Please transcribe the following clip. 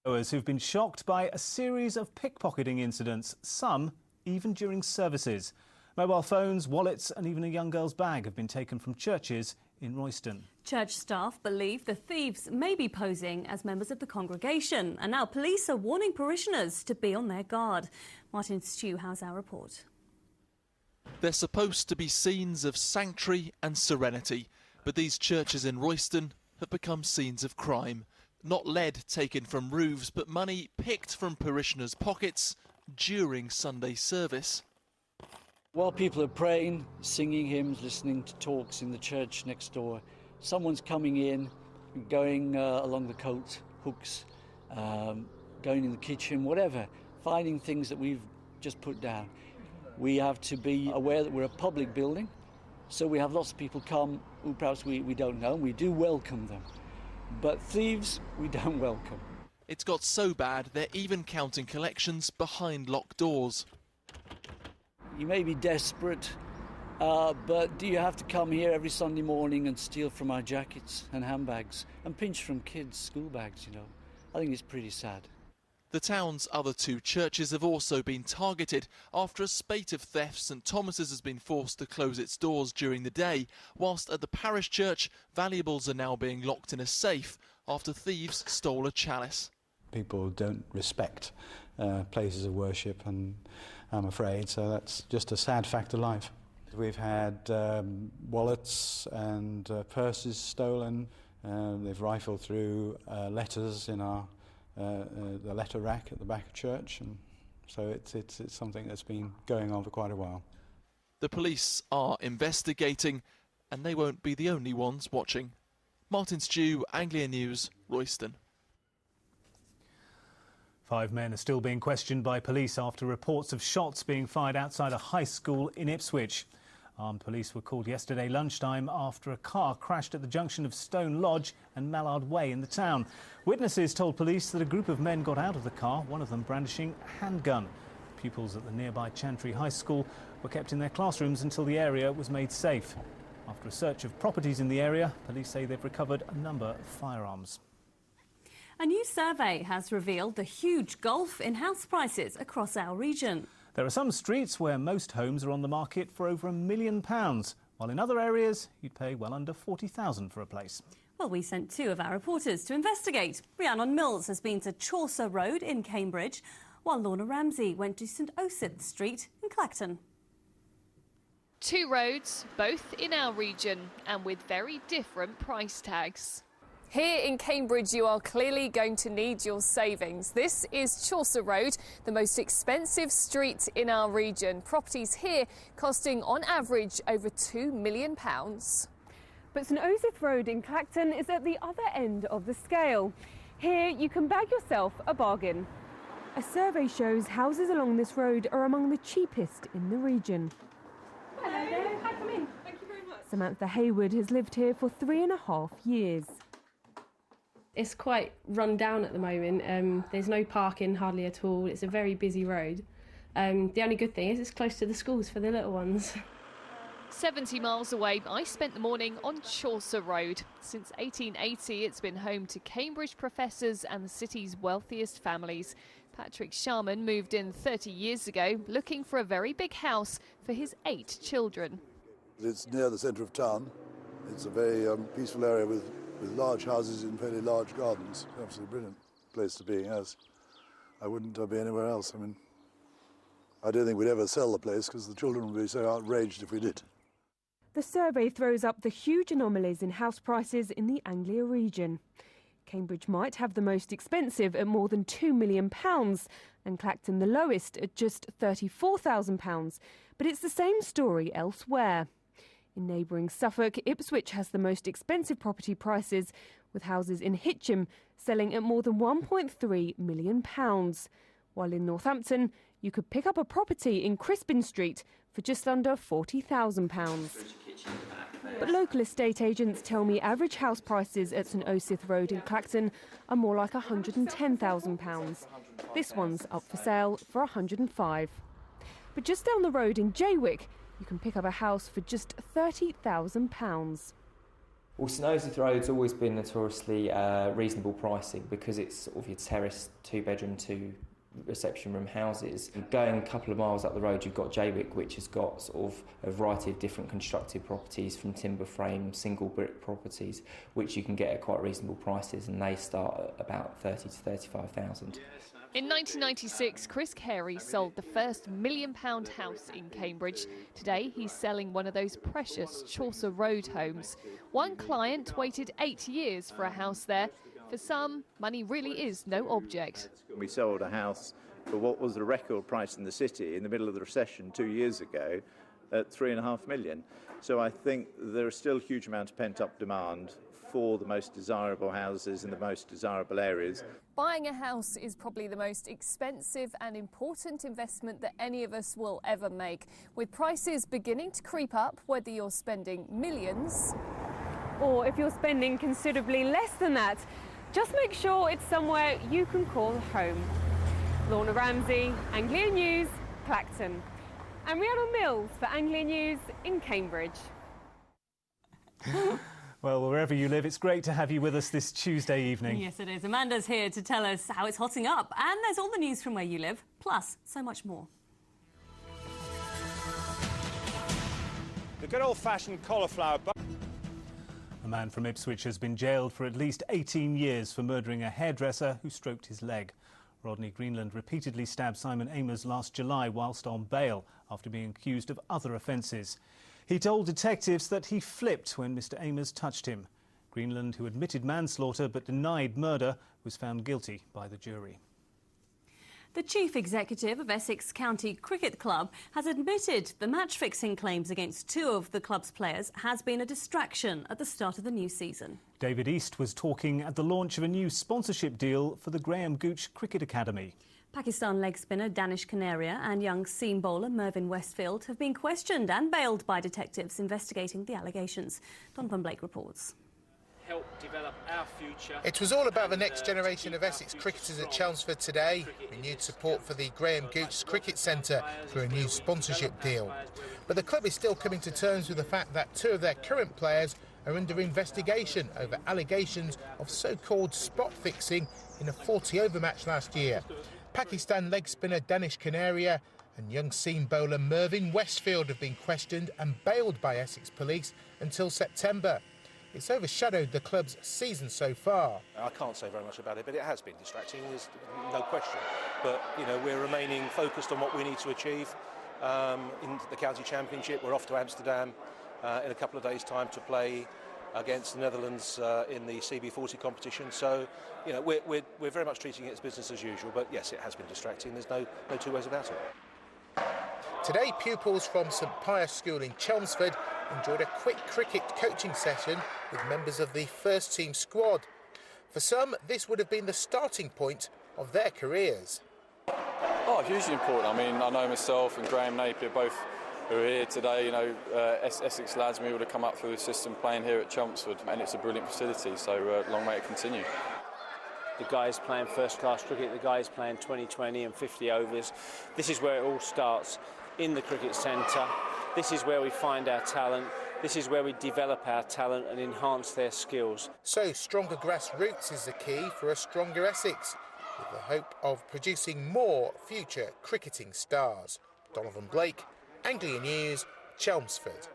Who've been shocked by a series of pickpocketing incidents, some even during services. Mobile phones, wallets and even a young girl's bag have been taken from churches in Royston. Church staff believe the thieves may be posing as members of the congregation, and now police are warning parishioners to be on their guard. Martin Stew has our report. They're supposed to be scenes of sanctuary and serenity, but these churches in Royston have become scenes of crime. Not lead taken from roofs, but money picked from parishioners' pockets during Sunday service. While people are praying, singing hymns, listening to talks in the church next door, someone's coming in, going along the coat hooks, going in the kitchen, whatever, finding things that we've just put down. We have to be aware that we're a public building, so we have lots of people come who perhaps we don't know, and we do welcome them. But thieves, we don't welcome. It's got so bad they're even counting collections behind locked doors. You may be desperate, but do you have to come here every Sunday morning and steal from our jackets and handbags and pinch from kids' school bags, you know? I think it's pretty sad. The town's other two churches have also been targeted after a spate of thefts. St Thomas's has been forced to close its doors during the day, whilst at the parish church, valuables are now being locked in a safe after thieves stole a chalice. People don't respect places of worship, and I'm afraid, so that's just a sad fact of life. We've had wallets and purses stolen. They've rifled through letters in our the letter rack at the back of church, and so it's something that's been going on for quite a while. The police are investigating, and they won't be the only ones watching. Martin Stew, Anglia News, Royston. 5 men are still being questioned by police after reports of shots being fired outside a high school in Ipswich. Armed police were called yesterday lunchtime after a car crashed at the junction of Stone Lodge and Mallard Way in the town. Witnesses told police that a group of men got out of the car, one of them brandishing a handgun. Pupils at the nearby Chantry High School were kept in their classrooms until the area was made safe. After a search of properties in the area, police say they've recovered a number of firearms. A new survey has revealed the huge gulf in house prices across our region. There are some streets where most homes are on the market for over £1 million, while in other areas you'd pay well under £40,000 for a place. Well, we sent 2 of our reporters to investigate. Rhiannon Mills has been to Chaucer Road in Cambridge, while Lorna Ramsey went to St Osyth Street in Clacton. 2 roads, both in our region, and with very different price tags. Here in Cambridge, you are clearly going to need your savings. This is Chaucer Road, the most expensive street in our region. Properties here costing, on average, over £2 million. But St Osyth Road in Clacton is at the other end of the scale. Here, you can bag yourself a bargain. A survey shows houses along this road are among the cheapest in the region. Hello there. Hi, come in. Thank you very much. Samantha Hayward has lived here for 3.5 years. It's quite run down at the moment. There's no parking hardly at all. It's a very busy road. The only good thing is it's close to the schools for the little ones. 70 miles away, I spent the morning on Chaucer Road. Since 1880, it's been home to Cambridge professors and the city's wealthiest families. Patrick Sharman moved in 30 years ago, looking for a very big house for his 8 children. It's near the centre of town. It's a very peaceful area with large houses in fairly large gardens. Absolutely brilliant place to be, yes. I wouldn't be anywhere else. I mean, I don't think we'd ever sell the place because the children would be so outraged if we did. The survey throws up the huge anomalies in house prices in the Anglia region. Cambridge might have the most expensive at more than £2 million and Clacton the lowest at just £34,000. But it's the same story elsewhere. In neighbouring Suffolk, Ipswich has the most expensive property prices, with houses in Hitcham selling at more than £1.3 million. While in Northampton, you could pick up a property in Crispin Street for just under £40,000. But local estate agents tell me average house prices at St Osyth Road in Clacton are more like £110,000. This one's up for sale for £105,000. But just down the road in Jaywick, you can pick up a house for just £30,000. Well, St Osyth Road's always been notoriously reasonable pricing because it's sort of your terraced 2-bedroom, 2 reception room houses. Going a couple of miles up the road, you've got Jaywick, which has got sort of a variety of different constructed properties, from timber frame, single brick properties, which you can get at quite reasonable prices, and they start at about 30 to 35,000. In 1996, Chris Carey sold the first £1 million house in Cambridge. Today, he's selling one of those precious Chaucer Road homes. One client waited 8 years for a house there. For some, money really is no object. We sold a house for what was the record price in the city in the middle of the recession 2 years ago at £3.5 million. So I think there is still a huge amount of pent-up demand for the most desirable houses in the most desirable areas. Buying a house is probably the most expensive and important investment that any of us will ever make. With prices beginning to creep up, whether you're spending millions or if you're spending considerably less than that, just make sure it's somewhere you can call home. Lorna Ramsey, Anglia News, Clacton. And Rhiannon Mills for Anglia News in Cambridge. Well, wherever you live, it's great to have you with us this Tuesday evening. Yes, it is. Amanda's here to tell us how it's hotting up. And there's all the news from where you live, plus so much more. The good old-fashioned cauliflower. A man from Ipswich has been jailed for at least 18 years for murdering a hairdresser who stroked his leg. Rodney Greenland repeatedly stabbed Simon Amers last July whilst on bail after being accused of other offences. He told detectives that he flipped when Mr Amers touched him. Greenland, who admitted manslaughter but denied murder, was found guilty by the jury. The chief executive of Essex County Cricket Club has admitted the match-fixing claims against 2 of the club's players has been a distraction at the start of the new season. David East was talking at the launch of a new sponsorship deal for the Graham Gooch Cricket Academy. Pakistan leg spinner Danish Canaria and young seam bowler Mervyn Westfield have been questioned and bailed by detectives investigating the allegations. Donovan Blake reports. Help develop our future. It was all about the next generation of Essex cricketers at Chelmsford today. Renewed support for the Graham Gooch Cricket Centre through a new sponsorship deal. But the club is still coming to terms with the fact that 2 of their current players are under investigation over allegations of so-called spot fixing in a 40-over match last year. Pakistan leg spinner Danish Canaria and young seam bowler Mervyn Westfield have been questioned and bailed by Essex Police until September. It's overshadowed the club's season so far. I can't say very much about it, but it has been distracting, there's no question. But, you know, we're remaining focused on what we need to achieve in the county championship. We're off to Amsterdam in a couple of days' time to play against the Netherlands in the CB40 competition. So, you know, we're very much treating it as business as usual. But yes, it has been distracting. There's no two ways about it. Today, pupils from St Pius School in Chelmsford enjoyed a quick cricket coaching session with members of the first team squad. For some, this would have been the starting point of their careers. Oh, hugely important. I mean, I know myself and Graham Napier both who are here today, you know, Essex lads, we would have come up through the system playing here at Chelmsford, and it's a brilliant facility, so long may it continue. The guys playing first-class cricket, the guys playing 20-20 and 50 overs. This is where it all starts, in the cricket centre. This is where we find our talent. This is where we develop our talent and enhance their skills. So stronger grassroots is the key for a stronger Essex, with the hope of producing more future cricketing stars. Donovan Blake, Anglia News, Chelmsford.